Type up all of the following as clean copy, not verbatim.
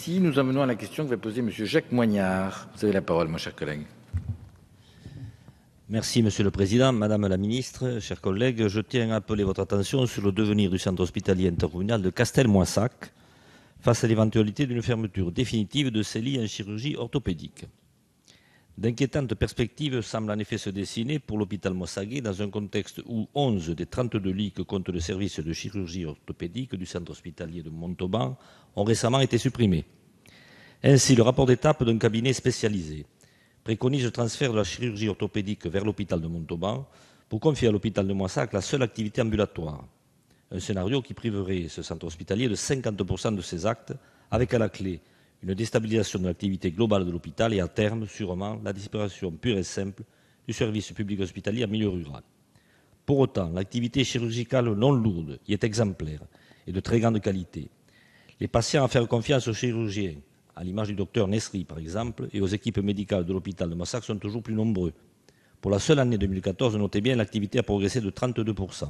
Merci. Nous en venons à la question que va poser M. Jacques Moignard. Vous avez la parole, mon cher collègue. Merci, Monsieur le Président. Madame la Ministre, chers collègues, je tiens à appeler votre attention sur le devenir du centre hospitalier intercommunal de Castelmoissac face à l'éventualité d'une fermeture définitive de ses lits en chirurgie orthopédique. D'inquiétantes perspectives semblent en effet se dessiner pour l'hôpital moissaguais dans un contexte où 11 des 32 lits que compte le service de chirurgie orthopédique du centre hospitalier de Montauban ont récemment été supprimés. Ainsi, le rapport d'étape d'un cabinet spécialisé préconise le transfert de la chirurgie orthopédique vers l'hôpital de Montauban pour confier à l'hôpital de Moissac la seule activité ambulatoire. Un scénario qui priverait ce centre hospitalier de 50% de ses actes, avec à la clé une déstabilisation de l'activité globale de l'hôpital et à terme, sûrement, la disparition pure et simple du service public hospitalier en milieu rural. Pour autant, l'activité chirurgicale non lourde y est exemplaire et de très grande qualité. Les patients à faire confiance aux chirurgiens, à l'image du docteur Nesri par exemple, et aux équipes médicales de l'hôpital de Moissac sont toujours plus nombreux. Pour la seule année 2014, notez bien, l'activité a progressé de 32%.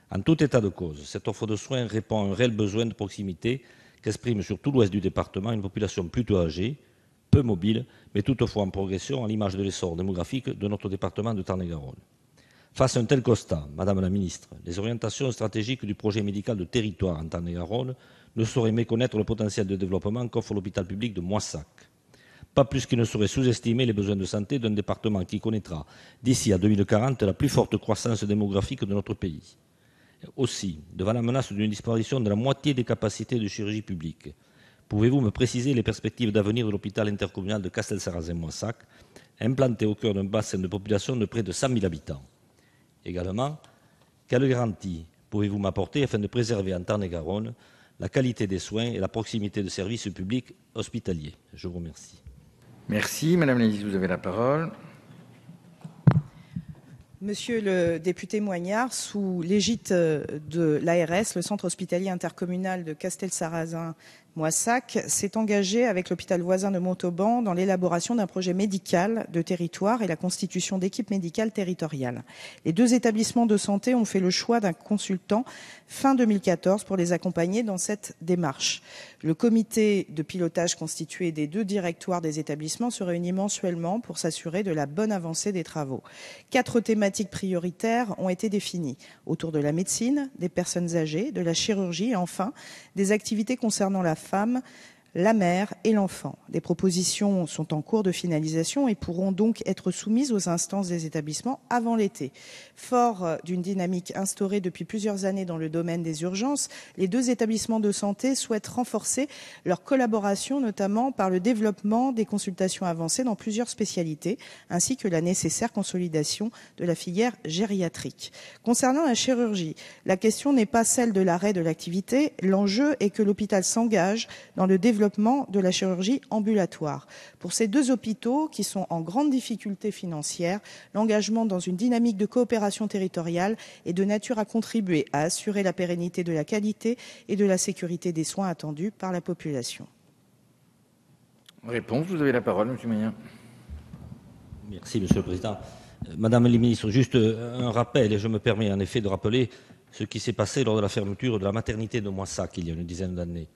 En tout état de cause, cette offre de soins répond à un réel besoin de proximité qu'exprime sur tout l'ouest du département une population plutôt âgée, peu mobile, mais toutefois en progression à l'image de l'essor démographique de notre département de Tarn-et-Garonne. Face à un tel constat, Madame la Ministre, les orientations stratégiques du projet médical de territoire en Tarn-et-Garonne ne sauraient méconnaître le potentiel de développement qu'offre l'hôpital public de Moissac. Pas plus qu'il ne saurait sous-estimer les besoins de santé d'un département qui connaîtra, d'ici à 2040, la plus forte croissance démographique de notre pays. Aussi, devant la menace d'une disparition de la moitié des capacités de chirurgie publique, pouvez-vous me préciser les perspectives d'avenir de l'hôpital intercommunal de Castelsarrasin-Moissac, implanté au cœur d'un bassin de population de près de 100 000 habitants? Également, quelles garanties pouvez-vous m'apporter afin de préserver en Tarn-et-Garonne la qualité des soins et la proximité de services publics hospitaliers? Je vous remercie. Merci. Madame la ministre, vous avez la parole. Monsieur le député Moignard, sous l'égide de l'ARS, le centre hospitalier intercommunal de Castelsarrasin-Moissac s'est engagé avec l'hôpital voisin de Montauban dans l'élaboration d'un projet médical de territoire et la constitution d'équipes médicales territoriales. Les deux établissements de santé ont fait le choix d'un consultant fin 2014 pour les accompagner dans cette démarche. Le comité de pilotage constitué des deux directoires des établissements se réunit mensuellement pour s'assurer de la bonne avancée des travaux. 4 thématiques prioritaires ont été définies autour de la médecine, des personnes âgées, de la chirurgie et enfin des activités concernant la femme, la mère et l'enfant. Des propositions sont en cours de finalisation et pourront donc être soumises aux instances des établissements avant l'été. Fort d'une dynamique instaurée depuis plusieurs années dans le domaine des urgences, les deux établissements de santé souhaitent renforcer leur collaboration, notamment par le développement des consultations avancées dans plusieurs spécialités, ainsi que la nécessaire consolidation de la filière gériatrique. Concernant la chirurgie, la question n'est pas celle de l'arrêt de l'activité, l'enjeu est que l'hôpital s'engage dans le développement de la chirurgie ambulatoire. Pour ces deux hôpitaux qui sont en grande difficulté financière, l'engagement dans une dynamique de coopération territoriale est de nature à contribuer à assurer la pérennité de la qualité et de la sécurité des soins attendus par la population. Réponse, vous avez la parole, M. Moignard. Merci, Monsieur le Président. Madame la Ministre, juste un rappel, et je me permets en effet de rappeler ce qui s'est passé lors de la fermeture de la maternité de Moissac il y a une dizaine d'années.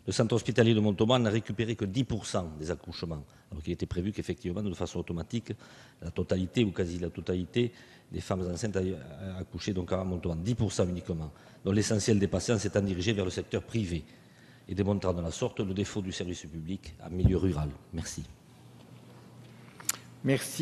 Le centre hospitalier de Montauban n'a récupéré que 10% des accouchements, alors qu'il était prévu qu'effectivement, de façon automatique, la totalité ou quasi la totalité des femmes enceintes accouchaient donc à Montauban, 10% uniquement. Donc l'essentiel des patients s'étant dirigé vers le secteur privé et démontrant de la sorte le défaut du service public en milieu rural. Merci. Merci.